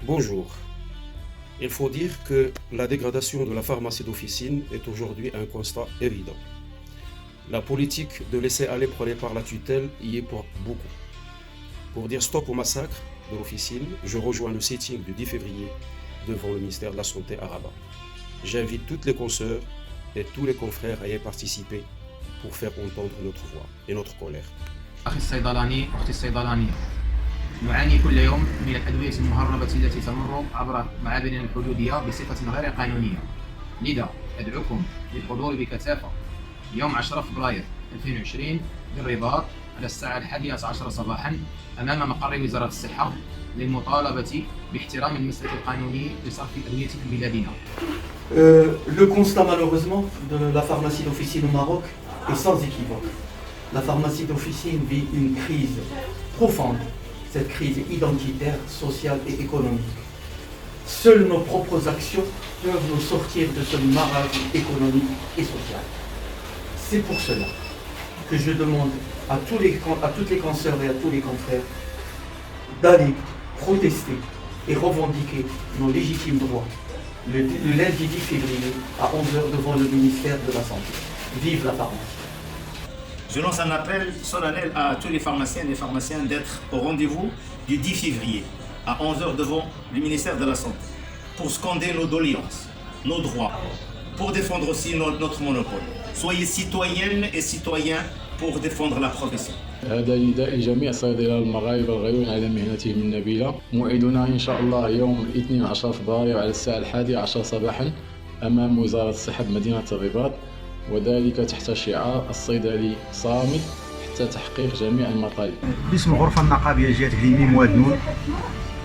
Bonjour. Il faut dire que la dégradation de la pharmacie d'officine est aujourd'hui un constat évident. La politique de laisser aller prônée par la tutelle y est pour beaucoup. Pour dire stop au massacre de l'officine, je rejoins le sitting du 10 février devant le ministère de la Santé à Rabat. J'invite toutes les consoeurs et tous les confrères à y participer pour faire entendre notre voix et notre colère. أخي الصيدلاني أختي الصيدلانية نعاني كل يوم من الأدوية المهربة التي تمر عبر معابرنا الحدودية بصفة غير قانونية. لذا أدعوكم للحضور بكثافة يوم 10 فبراير 2020 بالرباط على الساعة 11 صباحا أمام مقر وزارة الصحة للمطالبة باحترام المسلك القانوني لصرف أدوية في بلادنا. Le constat malheureusement de la pharmacie d'officine au Maroc est sans équivoque. La pharmacie d'officine vit une crise profonde, cette crise identitaire, sociale et économique. Seules nos propres actions peuvent nous sortir de ce marasme économique et social. C'est pour cela que je demande à toutes les consoeurs et à tous les confrères d'aller protester et revendiquer nos légitimes droits le lundi 10 février à 11h devant le ministère de la Santé. Vive la pharmacie! Je lance un appel solennel à tous les pharmaciennes et pharmaciens d'être au rendez-vous du 10 février à 11h devant le ministère de la Santé pour scander nos doléances, nos droits, pour défendre aussi notre monopole. Soyez citoyennes et citoyens pour défendre la profession. هذا نداء لجميع صيادلة المغاربة الغيورين على مهنتهم النبيلة. موعدنا إن شاء الله يوم الاثنين 10 فبراير على الساعة 11 صباحا أمام وزارة الصحة بمدينة الرباط، وذلك تحت شعار الصيدلي صامت حتى تحقيق جميع المطالب. باسم الغرفة النقابية جهة هليميم وادنون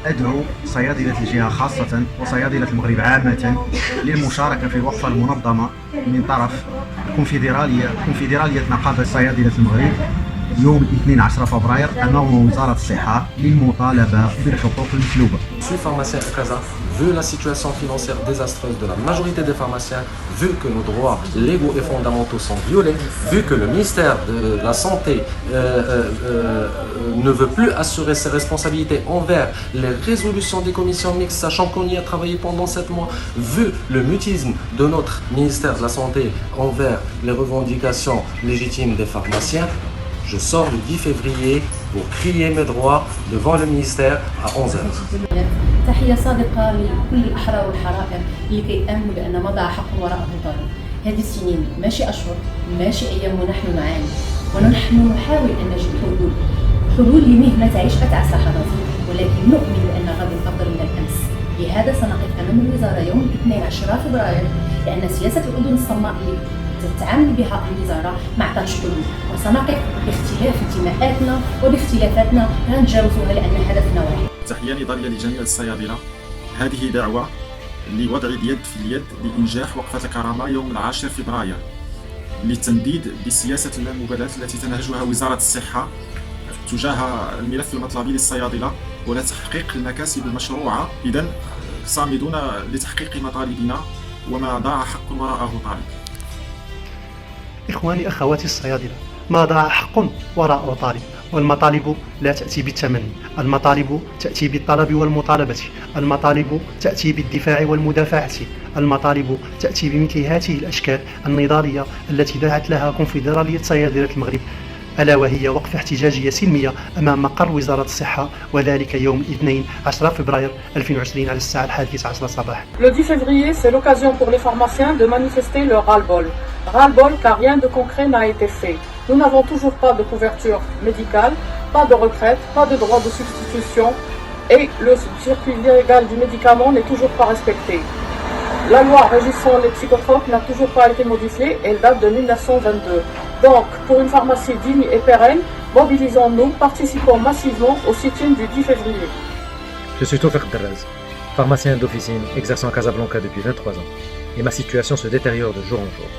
أدعو صيادلة الجهة خاصة وصيادلة المغرب عامة للمشاركة في الوقفة المنظمة من طرف كونفدرالية نقابة صيادلة المغرب يوم الاثنين 10 فبراير أمام وزارة الصحة للمطالبة بالحقوق المسلوبة. Je suis pharmacien au Casa. Vu la situation financière désastreuse de la majorité des pharmaciens, vu que nos droits légaux et fondamentaux sont violés, vu que le ministère de la Santé ne veut plus assurer ses responsabilités envers les résolutions des commissions mixtes, sachant qu'on y a travaillé pendant 7 mois, vu le mutisme de notre ministère de la Santé envers les revendications légitimes des pharmaciens, je sors le 10 février pour crier mes droits devant le ministère à 11h. تحية صادقة لكل الأحرار والحرائر اللي كيأمنوا بأن مضى حق وراءه طالب. هذه السنين ماشي أشهر، ماشي أيام ونحن نعاني، ونحن نحاول أن نجد حلول لمهنة تعيش أتعس لحظاتها، ولكن نؤمن بأن غد أفضل من الأمس. لهذا سنقف أمام الوزارة يوم 12 فبراير لأن سياسة الأذن الصماء اللي تتعامل بها الوزارة ما عطاش حلول، وسنقف باختلاف انتماءاتنا وباختلافاتنا غنتجاوزوها لأن هدفنا واحد. تحية نضالية لجميع الصيادلة. هذه دعوة لوضع اليد في اليد لإنجاح وقفة الكرامة يوم 10 فبراير للتنديد بسياسة اللامبالاة التي تنهجها وزارة الصحة تجاه الملف المطلبي للصيادلة ولتحقيق المكاسب المشروعة. إذن صامدون لتحقيق مطالبنا وما ضاع حق وراءه طالب. إخواني أخواتي الصيادلة، ما ضاع حق وراءه طالب، والمطالب لا تأتي بالتمني، المطالب تأتي بالطلب والمطالبة، المطالب تأتي بالدفاع والمدافعة، المطالب تأتي بمثل هذه الأشكال النضالية التي دعت لها كونفدرالية صيادلة المغرب، ألا وهي وقفة احتجاجية سلمية أمام مقر وزارة الصحة، وذلك يوم الاثنين 10 فبراير 2020 على الساعة 11 صباحا. Le 10 février, c'est l'occasion pour les pharmaciens de manifester leur ras-le-bol. Ras-le-bol car rien de concret n'a été fait. Nous n'avons toujours pas de couverture médicale, pas de retraite, pas de droit de substitution et le circuit légal du médicament n'est toujours pas respecté. La loi régissant les psychotropes n'a toujours pas été modifiée, elle date de 1922. Donc, pour une pharmacie digne et pérenne, mobilisons-nous, participons massivement au sit-in du 10 février. Je suis Tawfiq Darraz, pharmacien d'officine exerçant à Casablanca depuis 23 ans, et ma situation se détériore de jour en jour.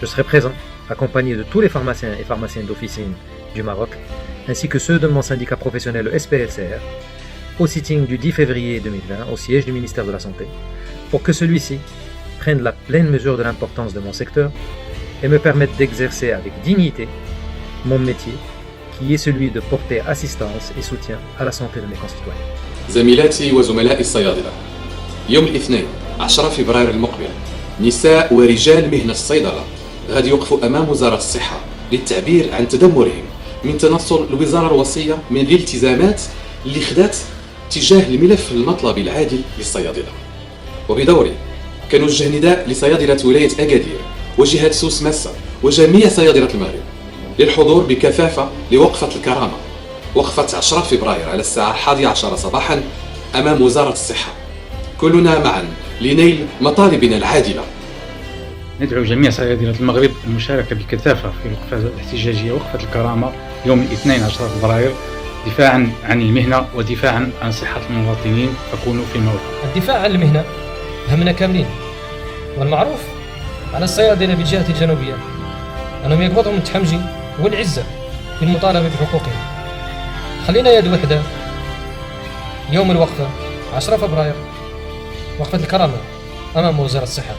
Je serai présent, accompagné de tous les pharmaciens et pharmaciennes d'officine du Maroc, ainsi que ceux de mon syndicat professionnel le SPLCR, au sitting du 10 février 2020 au siège du ministère de la Santé, pour que celui-ci prenne la pleine mesure de l'importance de mon secteur et me permette d'exercer avec dignité mon métier, qui est celui de porter assistance et soutien à la santé de mes concitoyens. زميلاتي وزملائي الصيادلة، يوم الاثنين 10 فبراير المقبل نساء ورجال مهنة الصيدلة غادي يوقفوا أمام وزارة الصحة للتعبير عن تذمرهم من تنصل الوزارة الوصية من الالتزامات اللي خدات تجاه الملف المطلبي العادل للصيادلة. وبدوري كنوجه نداء لصيادلة ولاية أكادير وجهة سوس مسا وجميع صيادلة المغرب للحضور بكثافة لوقفة الكرامة، وقفة 10 فبراير على الساعة 11 صباحا أمام وزارة الصحة، كلنا معا لنيل مطالبنا العادلة. ندعو جميع صيادلة المغرب المشاركة بكثافة في الوقفة الاحتجاجية وقفة الكرامة يوم الاثنين 10 فبراير دفاعا عن المهنة ودفاعا عن صحة المواطنين، فكونوا في الموقف. الدفاع عن المهنة همنا كاملين، والمعروف على الصيادلة بالجهة الجنوبية أنهم يقبضهم التحمجي والعزة في المطالبة بحقوقهم. خلينا يد وحدة يوم الوقفة 10 فبراير وقفة الكرامة أمام وزارة الصحة.